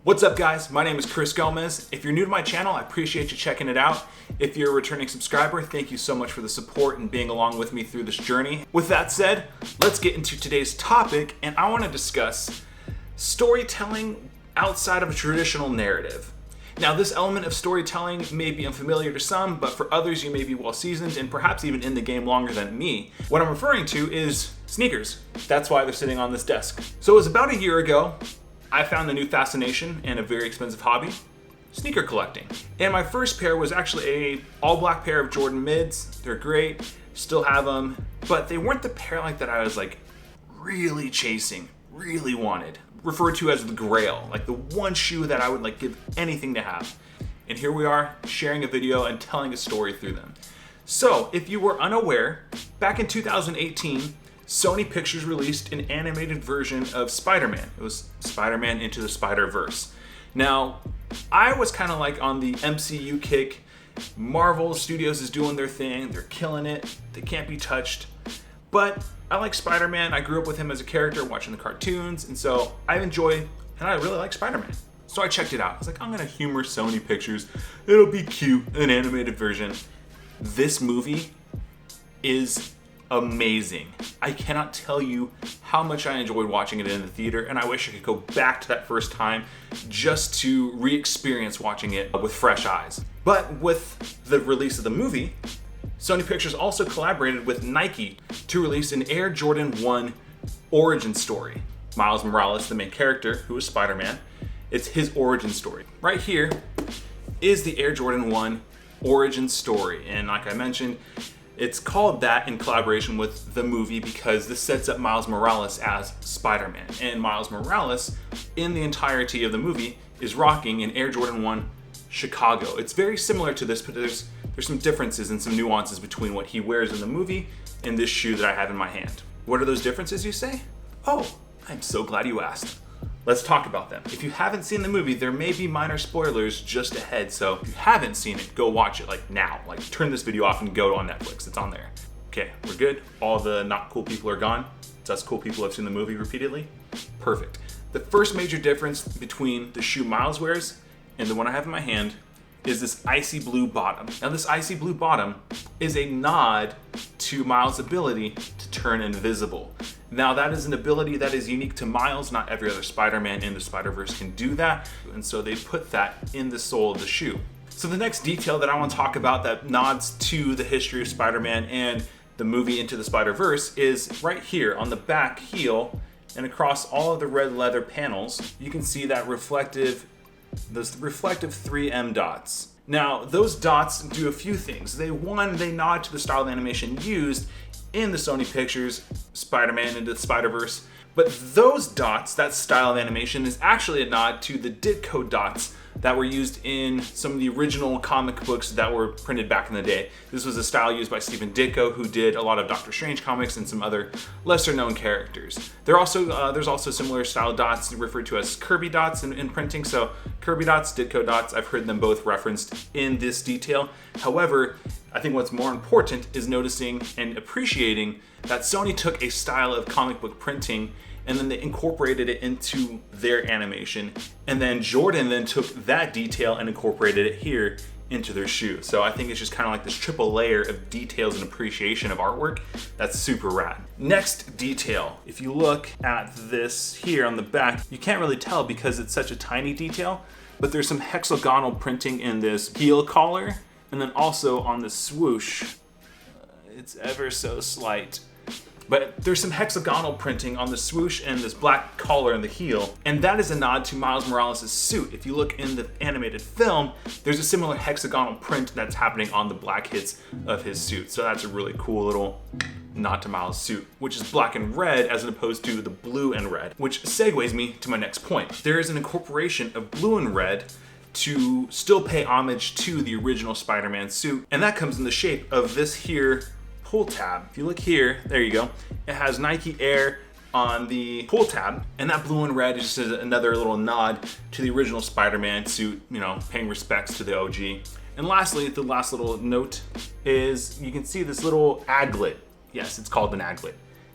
What's up guys, my name is Chris Gomez. If you're new to my channel, I appreciate you checking it out. If you're a returning subscriber, thank you so much for the support and being along with me through this journey. With that said, let's get into today's topic, and I want to discuss storytelling outside of a traditional narrative. Now, this element of storytelling may be unfamiliar to some, but for others you may be well seasoned and perhaps even in the game longer than me. What I'm referring to is sneakers. That's why they're sitting on this desk. So it was about a year ago, I found a new fascination and a very expensive hobby, sneaker collecting. And my first pair was actually a all black pair of Jordan mids. They're great, still have them, but they weren't the pair like that I was like really chasing, really wanted. Referred to as the grail, like the one shoe that I would like give anything to have. And here we are sharing a video and telling a story through them. So if you were unaware, back in 2018, Sony Pictures released an animated version of Spider-Man. It was Spider-Man Into the Spider-Verse. Now, I was kind of like on the MCU kick. Marvel Studios is doing their thing. They're killing it. They can't be touched. But I like Spider-Man. I grew up with him as a character watching the cartoons. And so I enjoy, and I really like Spider-Man. So I checked it out. I was like, I'm going to humor Sony Pictures. It'll be cute, an animated version. This movie is amazing. I cannot tell you how much I enjoyed watching it in the theater, and I wish I could go back to that first time just to re-experience watching it with fresh eyes. But with the release of the movie, Sony Pictures also collaborated with Nike to release an Air Jordan 1 origin story. Miles Morales, the main character, who is Spider-Man, it's his origin story. Right here is the Air Jordan 1 origin story, and like I mentioned, it's called that in collaboration with the movie because this sets up Miles Morales as Spider-Man. And Miles Morales, in the entirety of the movie, is rocking an Air Jordan 1 Chicago. It's very similar to this, but there's some differences and some nuances between what he wears in the movie and this shoe that I have in my hand. What are those differences, you say? Oh, I'm so glad you asked. Let's talk about them. If you haven't seen the movie, there may be minor spoilers just ahead, so if you haven't seen it, go watch it like now. Like turn this video off and go on Netflix, it's on there. Okay, we're good. All the not cool people are gone. It's us cool people have seen the movie repeatedly. Perfect. The first major difference between the shoe Miles wears and the one I have in my hand is this icy blue bottom. Now this icy blue bottom is a nod to Miles' ability to turn invisible. Now that is an ability that is unique to Miles. Not every other Spider-Man in the Spider-Verse can do that, and so they put that in the sole of the shoe. So the next detail that I want to talk about that nods to the history of Spider-Man and the movie Into the Spider-Verse is right here on the back heel and across all of the red leather panels, you can see that those reflective 3M dots. Now, those dots do a few things. They nod to the style of animation used in the Sony Pictures Spider-Man Into the Spider-Verse, but those dots, that style of animation, is actually a nod to the Ditko dots that were used in some of the original comic books that were printed back in the day. This was a style used by Stephen Ditko, who did a lot of Doctor Strange comics and some other lesser known characters. There's also similar style dots referred to as Kirby dots in printing. So Kirby dots, Ditko dots, I've heard them both referenced in this detail. However, I think what's more important is noticing and appreciating that Sony took a style of comic book printing and then they incorporated it into their animation. And then Jordan then took that detail and incorporated it here into their shoe. So I think it's just kind of like this triple layer of details and appreciation of artwork. That's super rad. Next detail, if you look at this here on the back, you can't really tell because it's such a tiny detail, but there's some hexagonal printing in this heel collar. And then also on the swoosh, it's ever so slight, but there's some hexagonal printing on the swoosh and this black collar in the heel. And that is a nod to Miles Morales' suit. If you look in the animated film, there's a similar hexagonal print that's happening on the black hits of his suit. So that's a really cool little nod to Miles' suit, which is black and red as opposed to the blue and red, which segues me to my next point. There is an incorporation of blue and red to still pay homage to the original Spider-Man suit, and that comes in the shape of this here pull tab. If you look here, there you go, it has Nike Air on the pull tab, and that blue and red is just another little nod to the original Spider-Man suit, you know, paying respects to the OG. And lastly, the last little note is you can see this little aglet. Yes, it's called an aglet.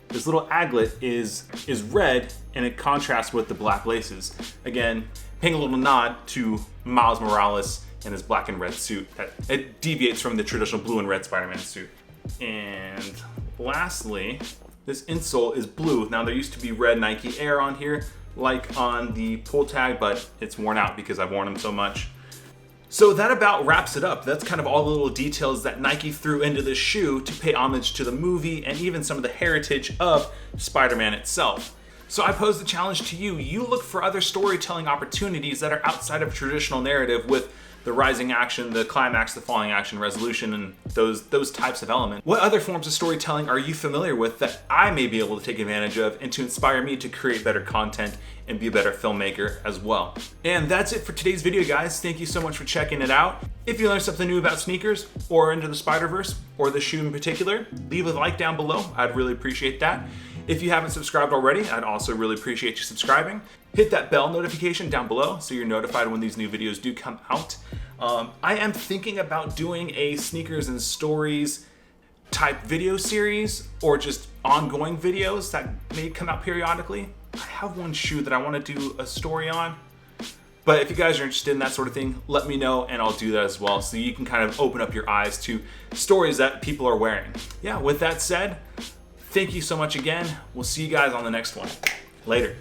This little aglet is red and it contrasts with the black laces. Again, paying a little nod to Miles Morales in his black and red suit. It deviates from the traditional blue and red Spider-Man suit. And lastly, this insole is blue. Now there used to be red Nike Air on here, like on the pull tag, but it's worn out because I've worn them so much. So that about wraps it up. That's kind of all the little details that Nike threw into this shoe to pay homage to the movie and even some of the heritage of Spider-Man itself. So I pose the challenge to you. You look for other storytelling opportunities that are outside of traditional narrative with the rising action, the climax, the falling action, resolution, and those types of elements. What other forms of storytelling are you familiar with that I may be able to take advantage of and to inspire me to create better content and be a better filmmaker as well? And that's it for today's video, guys. Thank you so much for checking it out. If you learned something new about sneakers or Into the Spider-Verse or the shoe in particular, leave a like down below. I'd really appreciate that. If you haven't subscribed already, I'd also really appreciate you subscribing. Hit that bell notification down below so you're notified when these new videos do come out. I am thinking about doing a sneakers and stories type video series or just ongoing videos that may come out periodically. I have one shoe that I want to do a story on. But if you guys are interested in that sort of thing, let me know and I'll do that as well so you can kind of open up your eyes to stories that people are wearing. Yeah, with that said, thank you so much again. We'll see you guys on the next one. Later.